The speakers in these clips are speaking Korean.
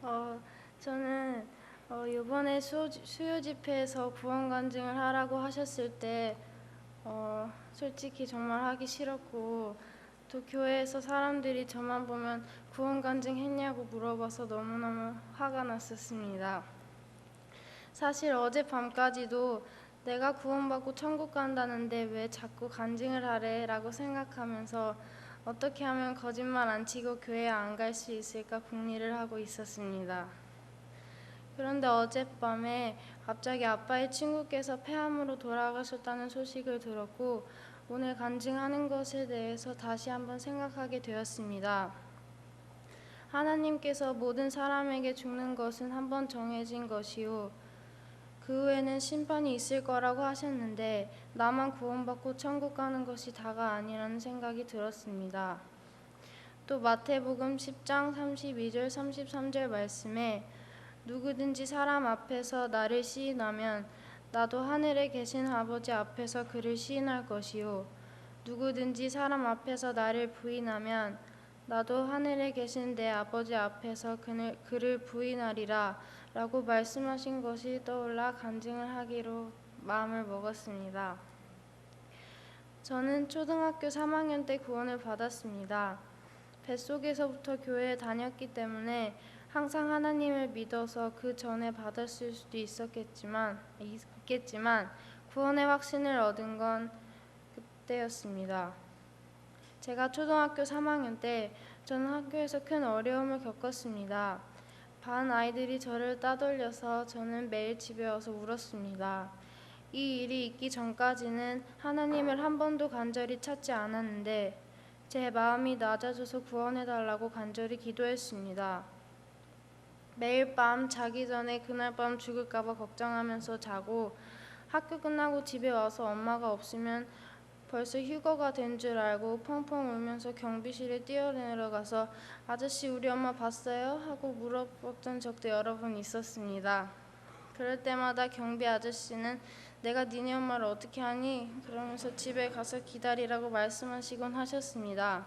어, 저는 이번에 수요 집회에서 구원 간증을 하라고 하셨을 때 솔직히 정말 하기 싫었고 또 교회에서 사람들이 저만 보면 구원 간증했냐고 물어봐서 너무너무 화가 났었습니다. 사실 어젯밤까지도 내가 구원받고 천국 간다는데 왜 자꾸 간증을 하래? 라고 생각하면서 어떻게 하면 거짓말 안 치고 교회에 안 갈 수 있을까 궁리를 하고 있었습니다. 그런데 어젯밤에 갑자기 아빠의 친구께서 폐암으로 돌아가셨다는 소식을 들었고 오늘 간증하는 것에 대해서 다시 한번 생각하게 되었습니다. 하나님께서 모든 사람에게 죽는 것은 한번 정해진 것이요 그 후에는 심판이 있을 거라고 하셨는데 나만 구원받고 천국 가는 것이 다가 아니라는 생각이 들었습니다. 또 마태복음 10장 32절 33절 말씀에 누구든지 사람 앞에서 나를 시인하면 나도 하늘에 계신 아버지 앞에서 그를 시인할 것이요 누구든지 사람 앞에서 나를 부인하면 나도 하늘에 계신 내 아버지 앞에서 그를 부인하리라 라고 말씀하신 것이 떠올라 간증을 하기로 마음을 먹었습니다. 저는 초등학교 3학년 때 구원을 받았습니다. 뱃속에서부터 교회에 다녔기 때문에 항상 하나님을 믿어서 그 전에 받았을 수도 있겠지만 구원의 확신을 얻은 건 그때였습니다. 제가 초등학교 3학년 때 저는 학교에서 큰 어려움을 겪었습니다. 반 아이들이 저를 따돌려서 저는 매일 집에 와서 울었습니다. 이 일이 있기 전까지는 하나님을 한 번도 간절히 찾지 않았는데 제 마음이 낮아져서 구원해달라고 간절히 기도했습니다. 매일 밤 자기 전에 그날 밤 죽을까봐 걱정하면서 자고 학교 끝나고 집에 와서 엄마가 없으면 벌써 휴거가 된 줄 알고 펑펑 울면서 경비실에 뛰어내려가서 아저씨 우리 엄마 봤어요? 하고 물어봤던 적도 여러 번 있었습니다. 그럴 때마다 경비 아저씨는 내가 니네 엄마를 어떻게 하니? 그러면서 집에 가서 기다리라고 말씀하시곤 하셨습니다.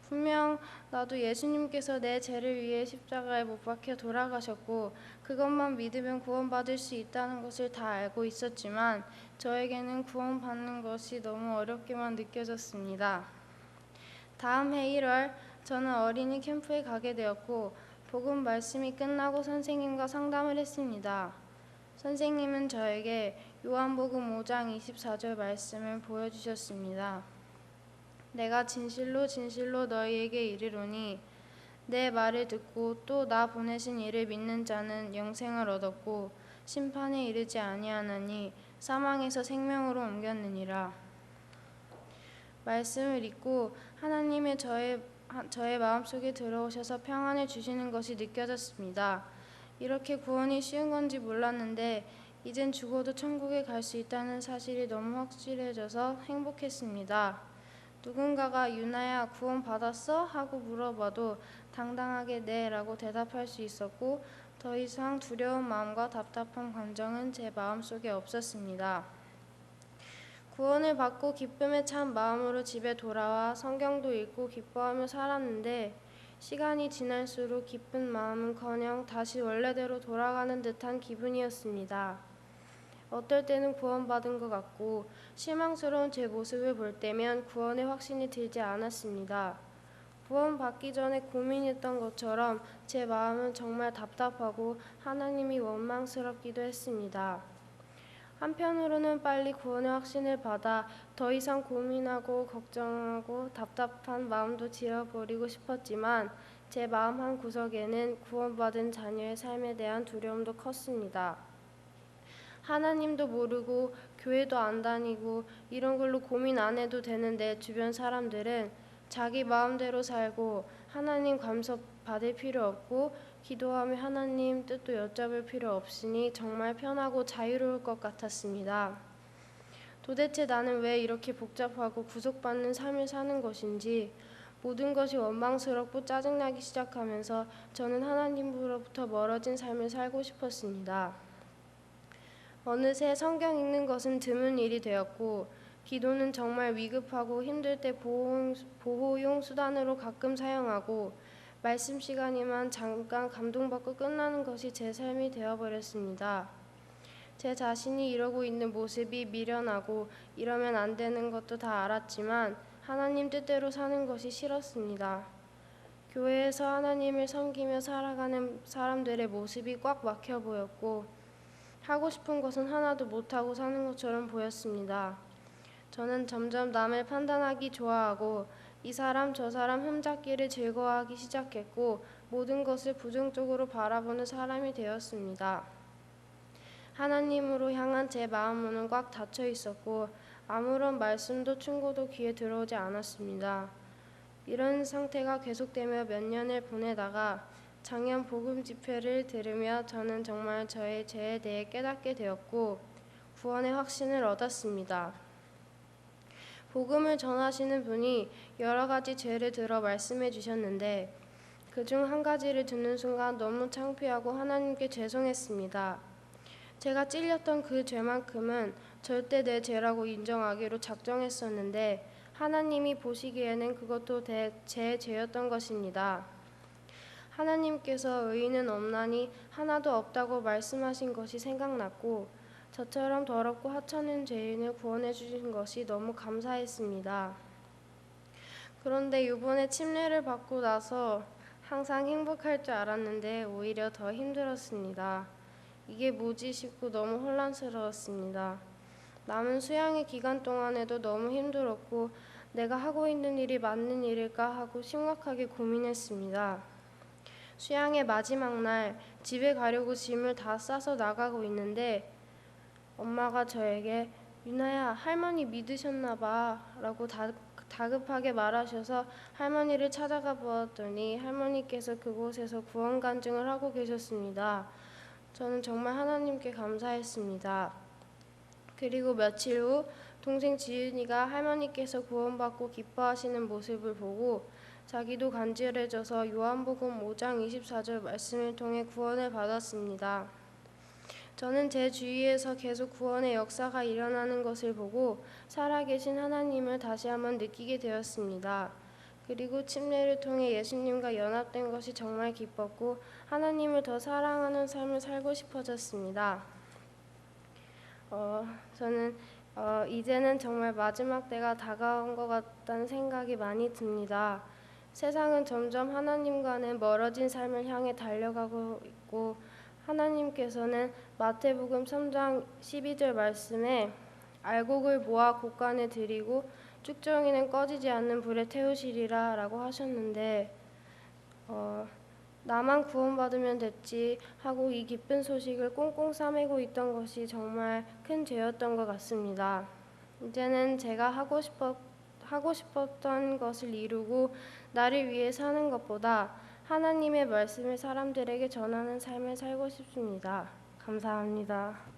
분명 나도 예수님께서 내 죄를 위해 십자가에 못 박혀 돌아가셨고 그것만 믿으면 구원받을 수 있다는 것을 다 알고 있었지만 저에게는 구원받는 것이 너무 어렵게만 느껴졌습니다. 다음 해 1월 저는 어린이 캠프에 가게 되었고 복음 말씀이 끝나고 선생님과 상담을 했습니다. 선생님은 저에게 요한복음 5장 24절 말씀을 보여주셨습니다. 내가 진실로 진실로 너희에게 이르노니 내 말을 듣고 또 나 보내신 이를 믿는 자는 영생을 얻었고 심판에 이르지 아니하나니 사망에서 생명으로 옮겼느니라. 말씀을 읽고 하나님의 저의 마음속에 들어오셔서 평안을 주시는 것이 느껴졌습니다. 이렇게 구원이 쉬운 건지 몰랐는데 이젠 죽어도 천국에 갈 수 있다는 사실이 너무 확실해져서 행복했습니다. 누군가가 유나야 구원 받았어? 하고 물어봐도 당당하게 네 라고 대답할 수 있었고 더 이상 두려운 마음과 답답한 감정은 제 마음속에 없었습니다. 구원을 받고 기쁨에 찬 마음으로 집에 돌아와 성경도 읽고 기뻐하며 살았는데 시간이 지날수록 기쁜 마음은커녕 다시 원래대로 돌아가는 듯한 기분이었습니다. 어떨 때는 구원받은 것 같고 실망스러운 제 모습을 볼 때면 구원의 확신이 들지 않았습니다. 구원받기 전에 고민했던 것처럼 제 마음은 정말 답답하고 하나님이 원망스럽기도 했습니다. 한편으로는 빨리 구원의 확신을 받아 더 이상 고민하고 걱정하고 답답한 마음도 지워버리고 싶었지만 제 마음 한 구석에는 구원받은 자녀의 삶에 대한 두려움도 컸습니다. 하나님도 모르고 교회도 안 다니고 이런 걸로 고민 안 해도 되는데 주변 사람들은 자기 마음대로 살고 하나님 감사 받을 필요 없고 기도하며 하나님 뜻도 엿잡을 필요 없으니 정말 편하고 자유로울 것 같았습니다. 도대체 나는 왜 이렇게 복잡하고 구속받는 삶을 사는 것인지 모든 것이 원망스럽고 짜증나기 시작하면서 저는 하나님으로부터 멀어진 삶을 살고 싶었습니다. 어느새 성경 읽는 것은 드문 일이 되었고 기도는 정말 위급하고 힘들 때 보호용 수단으로 가끔 사용하고 말씀 시간이면 잠깐 감동받고 끝나는 것이 제 삶이 되어버렸습니다. 제 자신이 이러고 있는 모습이 미련하고 이러면 안 되는 것도 다 알았지만 하나님 뜻대로 사는 것이 싫었습니다. 교회에서 하나님을 섬기며 살아가는 사람들의 모습이 꽉 막혀 보였고 하고 싶은 것은 하나도 못하고 사는 것처럼 보였습니다. 저는 점점 남을 판단하기 좋아하고 이 사람 저 사람 흠잡기를 즐거워하기 시작했고 모든 것을 부정적으로 바라보는 사람이 되었습니다. 하나님으로 향한 제 마음문은 꽉 닫혀 있었고 아무런 말씀도 충고도 귀에 들어오지 않았습니다. 이런 상태가 계속되며 몇 년을 보내다가 작년 복음 집회를 들으며 저는 정말 저의 죄에 대해 깨닫게 되었고 구원의 확신을 얻었습니다. 복음을 전하시는 분이 여러 가지 죄를 들어 말씀해 주셨는데 그중 한 가지를 듣는 순간 너무 창피하고 하나님께 죄송했습니다. 제가 찔렸던 그 죄만큼은 절대 내 죄라고 인정하기로 작정했었는데 하나님이 보시기에는 그것도 제 죄였던 것입니다. 하나님께서 의인은 없나니 하나도 없다고 말씀하신 것이 생각났고 저처럼 더럽고 하찮은 죄인을 구원해 주신 것이 너무 감사했습니다. 그런데 이번에 침례를 받고 나서 항상 행복할 줄 알았는데 오히려 더 힘들었습니다. 이게 뭐지 싶고 너무 혼란스러웠습니다. 남은 수양의 기간 동안에도 너무 힘들었고 내가 하고 있는 일이 맞는 일일까 하고 심각하게 고민했습니다. 수양의 마지막 날 집에 가려고 짐을 다 싸서 나가고 있는데 엄마가 저에게 유나야 할머니 믿으셨나 봐 라고 다급하게 말하셔서 할머니를 찾아가 보았더니 할머니께서 그곳에서 구원 간증을 하고 계셨습니다. 저는 정말 하나님께 감사했습니다. 그리고 며칠 후 동생 지은이가 할머니께서 구원받고 기뻐하시는 모습을 보고 자기도 간절해져서 요한복음 5장 24절 말씀을 통해 구원을 받았습니다. 저는 제 주위에서 계속 구원의 역사가 일어나는 것을 보고 살아계신 하나님을 다시 한번 느끼게 되었습니다. 그리고 침례를 통해 예수님과 연합된 것이 정말 기뻤고 하나님을 더 사랑하는 삶을 살고 싶어졌습니다. 저는 이제는 정말 마지막 때가 다가온 것 같다는 생각이 많이 듭니다. 세상은 점점 하나님과는 멀어진 삶을 향해 달려가고 있고 하나님께서는 마태복음 3장 12절 말씀에 알곡을 모아 곳간에 들이고 쭉정이는 꺼지지 않는 불에 태우시리라 라고 하셨는데 나만 구원받으면 됐지 하고 이 기쁜 소식을 꽁꽁 싸매고 있던 것이 정말 큰 죄였던 것 같습니다. 이제는 제가 하고 싶었던 것을 이루고 나를 위해 사는 것보다 하나님의 말씀을 사람들에게 전하는 삶을 살고 싶습니다. 감사합니다.